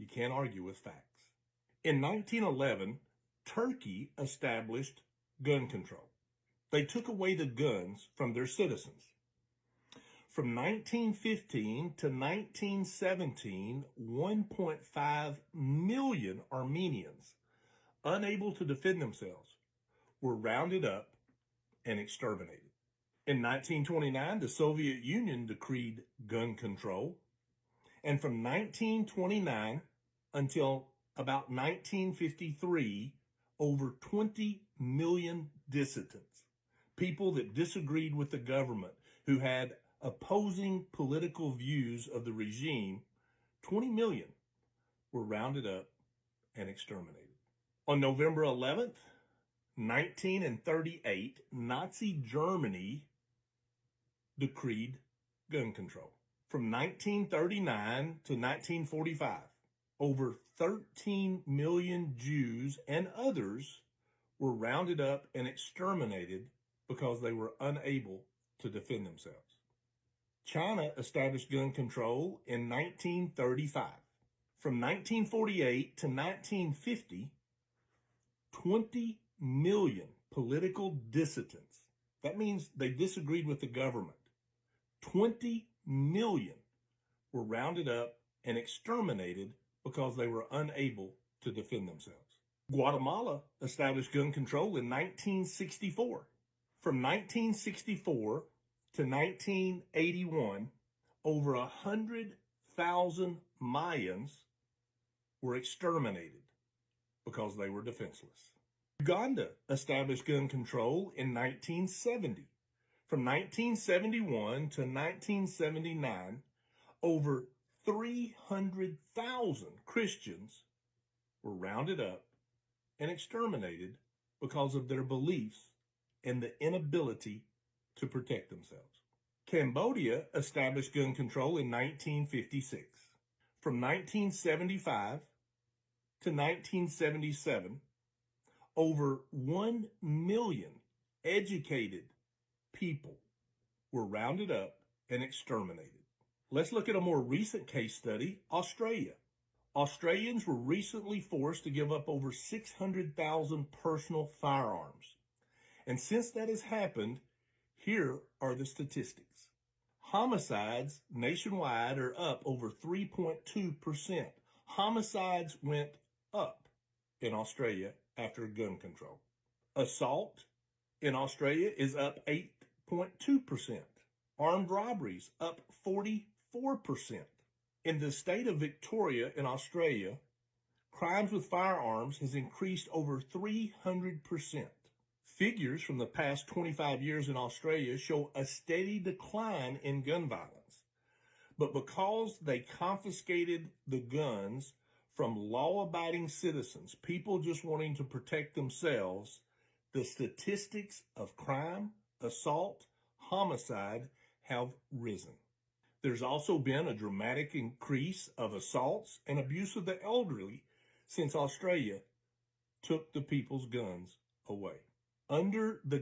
You can't argue with facts. In 1911, Turkey established gun control. They took away the guns from their citizens. From 1915 to 1917, 1.5 million Armenians, unable to defend themselves, were rounded up and exterminated. In 1929, the Soviet Union decreed gun control. And from 1929 until about 1953, over 20 million dissidents, people that disagreed with the government, who had opposing political views of the regime, 20 million were rounded up and exterminated. On November 11th, 1938, Nazi Germany decreed gun control. From 1939 to 1945, over 13 million Jews and others were rounded up and exterminated because they were unable to defend themselves. China established gun control in 1935. From 1948 to 1950, 20 million political dissidents, that means they disagreed with the government, 20 million were rounded up and exterminated because they were unable to defend themselves. Guatemala established gun control in 1964. From 1964 to 1981, over 100,000 Mayans were exterminated because they were defenseless. Uganda established gun control in 1970. From 1971 to 1979, over 300,000 Christians were rounded up and exterminated because of their beliefs and the inability to protect themselves. Cambodia established gun control in 1956. From 1975 to 1977, over 1 million educated people were rounded up and exterminated. Let's look at a more recent case study, Australia. Australians were recently forced to give up over 600,000 personal firearms. And since that has happened, here are the statistics. Homicides nationwide are up over 3.2%. Homicides went up in Australia after gun control. Assault in Australia is up 8.2%. Armed robberies up 44%. In the state of Victoria in Australia, crimes with firearms has increased over 300%. Figures from the past 25 years in Australia show a steady decline in gun violence. But because they confiscated the guns from law-abiding citizens, people just wanting to protect themselves, the statistics of crime, assault, homicide have risen. There's also been a dramatic increase of assaults and abuse of the elderly since Australia took the people's guns away. Under the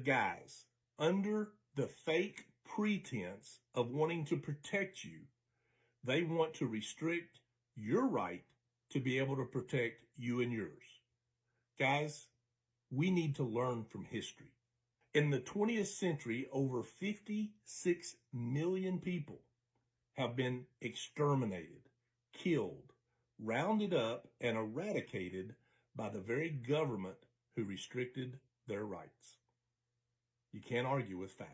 fake pretense of wanting to protect you, they want to restrict your right to be able to protect you and yours. Guys, we need to learn from history. In the 20th century, over 56 million people have been exterminated, killed, rounded up, and eradicated by the very government who restricted their rights. You can't argue with facts.